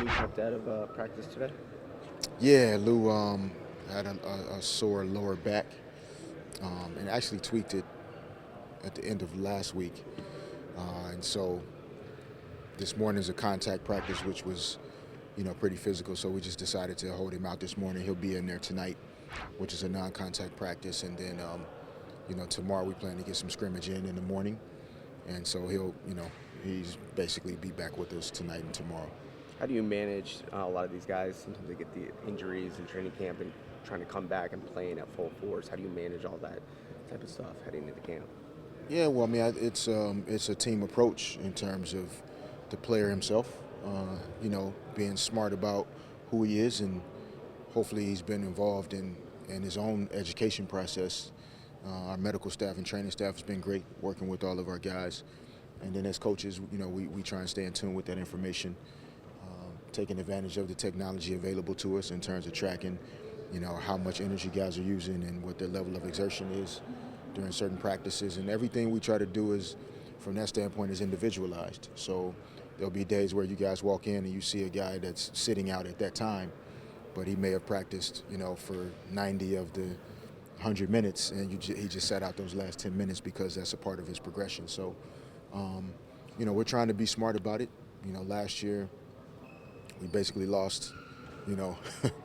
Lou checked out of practice today. Yeah, Lou had a sore lower back and actually tweaked it at the end of last week. And so this morning is a contact practice, which was, pretty physical. So we just decided to hold him out this morning. He'll be in there tonight, which is a non-contact practice. And then, tomorrow we plan to get some scrimmage in the morning. And so he's basically be back with us tonight and tomorrow. How do you manage a lot of these guys? Sometimes they get the injuries in training camp and trying to come back and playing at full force. How do you manage all that type of stuff heading into camp? Yeah, well, I mean, it's a team approach in terms of the player himself. Being smart about who he is, and hopefully he's been involved in his own education process. Our medical staff and training staff has been great working with all of our guys, and then as coaches, we try and stay in tune with that information, taking advantage of the technology available to us in terms of tracking, how much energy guys are using and what their level of exertion is during certain practices. And everything we try to do is, from that standpoint, is individualized. So there'll be days where you guys walk in and you see a guy that's sitting out at that time, but he may have practiced, for 90 of the 100 minutes, and he just sat out those last 10 minutes because that's a part of his progression. So, we're trying to be smart about it. Last year we basically lost, you know,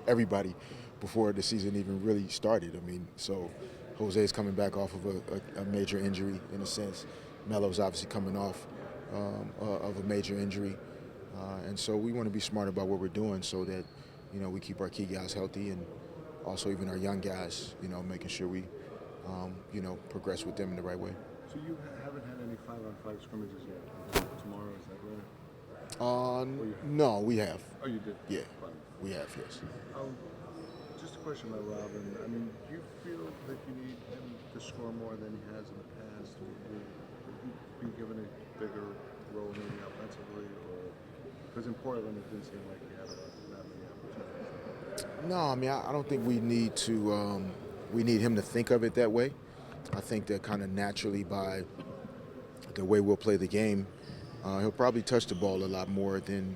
everybody before the season even really started. I mean, so Jose's coming back off of a major injury in a sense. Melo's obviously coming off of a major injury. And so we want to be smart about what we're doing so that, we keep our key guys healthy and also even our young guys, making sure we, progress with them in the right way. So you haven't had any 5-on-5 scrimmages yet until tomorrow, is that right? No, we have. Oh, you did? Yeah, Fine. we have, yes. Just a question about Robin. I mean, do you feel that you need him to score more than he has in the past? Would he be given a bigger role maybe offensively? Or because in Portland it didn't seem like he had that many opportunities. No, I mean, I don't think we need to. We need him to think of it that way. I think that kind of naturally by the way we'll play the game, he'll probably touch the ball a lot more than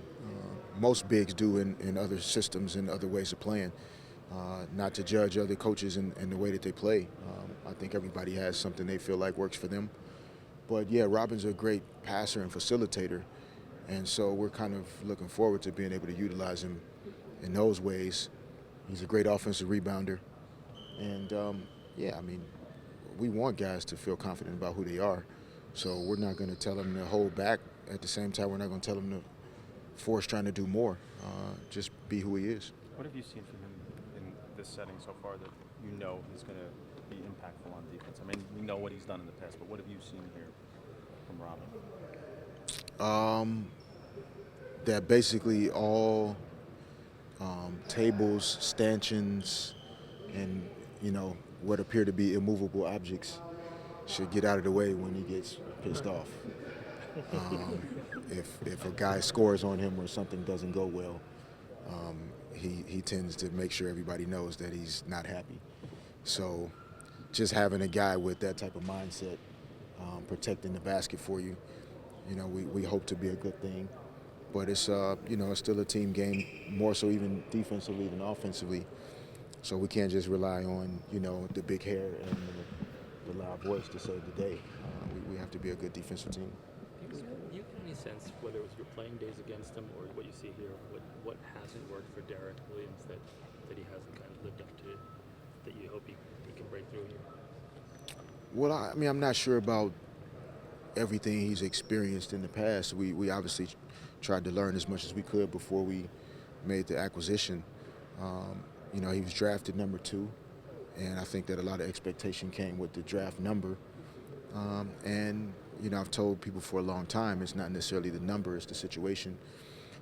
most bigs do in other systems and other ways of playing. Not to judge other coaches and the way that they play. I think everybody has something they feel like works for them. But yeah, Robin's a great passer and facilitator, and so we're kind of looking forward to being able to utilize him in those ways. He's a great offensive rebounder, and yeah, I mean, we want guys to feel confident about who they are. So we're not going to tell them to hold back. At the same time, we're not going to tell them to force trying to do more. Just be who he is. What have you seen from him in this setting so far that you know he's going to be impactful on defense? I mean, we know what he's done in the past, but what have you seen here from Robin? That basically all tables, stanchions, and what appear to be immovable objects should get out of the way when he gets pissed off. If a guy scores on him or something doesn't go well, he tends to make sure everybody knows that he's not happy. So just having a guy with that type of mindset, protecting the basket for you, we hope to be a good thing. But it's it's still a team game, more so even defensively than offensively. So we can't just rely on the big hair and the loud voice to save the day. We have to be a good defensive team. Do you get any sense, whether it was your playing days against him or what you see here, what hasn't worked for Derek Williams that he hasn't kind of lived up to, that you hope he can break through here? Well, I mean, I'm not sure about everything he's experienced in the past. We obviously tried to learn as much as we could before we made the acquisition. He was drafted number 2, and I think that a lot of expectation came with the draft number. And I've told people for a long time it's not necessarily the number, it's the situation.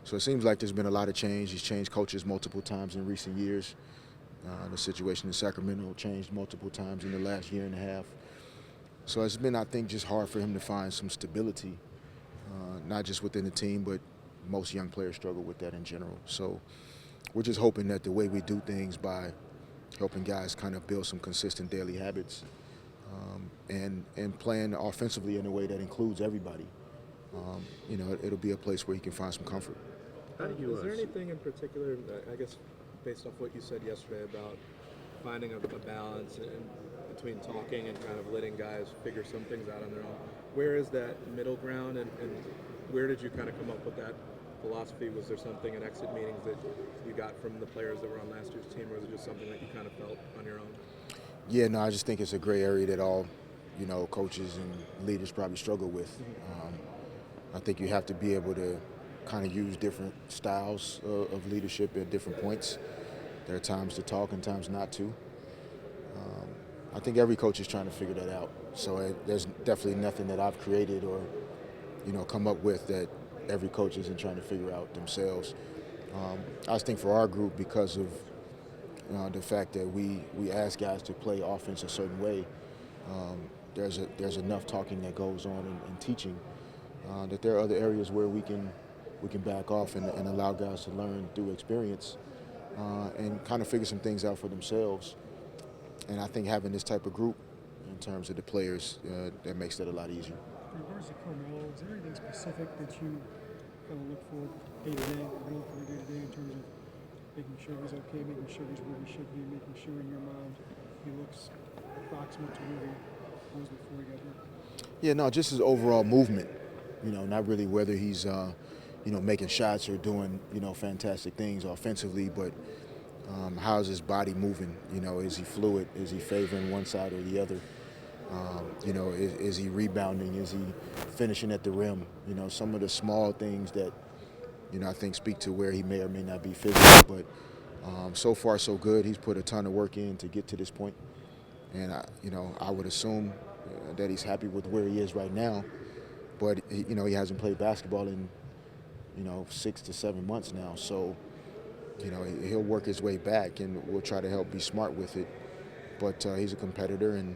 So it seems like there's been a lot of change. He's changed coaches multiple times in recent years. The situation in Sacramento changed multiple times in the last year and a half. So it's been, I think, just hard for him to find some stability, not just within the team, but most young players struggle with that in general. So we're just hoping that the way we do things by helping guys kind of build some consistent daily habits and playing offensively in a way that includes everybody, it'll be a place where he can find some comfort. How do you? Is there anything in particular, I guess, based off what you said yesterday about finding a balance between talking and kind of letting guys figure some things out on their own? Where is that middle ground, and where did you kind of come up with that philosophy? Was there something in exit meetings that you got from the players that were on last year's team, or was it just something that you kind of felt on your own? Yeah, no, I just think it's a gray area that all, coaches and leaders probably struggle with. I think you have to be able to kind of use different styles of leadership at different points. There are times to talk and times not to. I think every coach is trying to figure that out. So there's definitely nothing that I've created or, come up with that every coach isn't trying to figure out themselves. I just think for our group, because of the fact that we ask guys to play offense a certain way, there's enough talking that goes on in teaching that there are other areas where we can back off and allow guys to learn through experience and kind of figure some things out for themselves. And I think having this type of group in terms of the players, that makes that a lot easier. In regards to Carmelo, is there anything specific that you kind of look for day to day, or look for day to day in terms of making sure he's okay, making sure he's where he should be, making sure in your mind he looks approximate to where he was before he got hurt? Yeah, no, just his overall movement. Not really whether he's making shots or doing fantastic things offensively, but how's his body moving? Is he fluid? Is he favoring one side or the other? Is he rebounding? Is he finishing at the rim? Some of the small things that I think speak to where he may or may not be physically. But so far so good. He's put a ton of work in to get to this point, and I would assume that he's happy with where he is right now. But he hasn't played basketball in 6 to 7 months now, so he'll work his way back, and we'll try to help be smart with it. But he's a competitor, and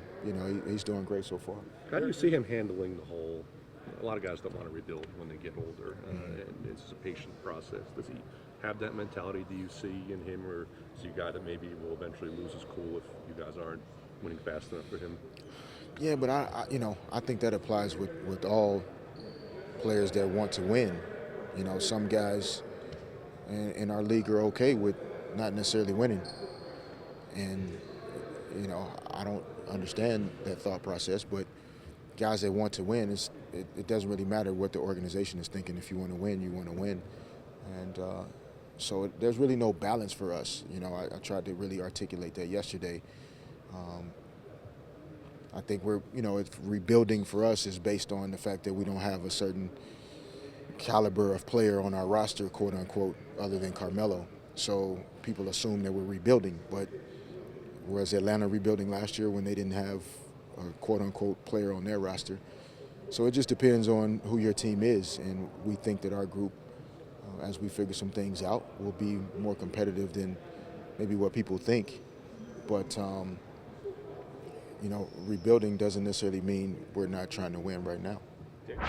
he's doing great so far. How do you see him handling the whole? A lot of guys don't want to rebuild when they get older, and it's a patient process. Does he have that mentality? Do you see in him, or is he a guy that maybe will eventually lose his cool if you guys aren't winning fast enough for him? Yeah, but I think that applies with all players that want to win. Some guys in our league are okay with not necessarily winning, and I don't understand that thought process. But guys that want to win, it doesn't really matter what the organization is thinking. If you want to win, you want to win, and so there's really no balance for us. I tried to really articulate that yesterday. I think it's rebuilding for us is based on the fact that we don't have a certain caliber of player on our roster, quote unquote, other than Carmelo. So people assume that we're rebuilding, but whereas Atlanta rebuilding last year when they didn't have a quote unquote player on their roster. So it just depends on who your team is, and we think that our group, as we figure some things out, will be more competitive than maybe what people think. But rebuilding doesn't necessarily mean we're not trying to win right now. Okay.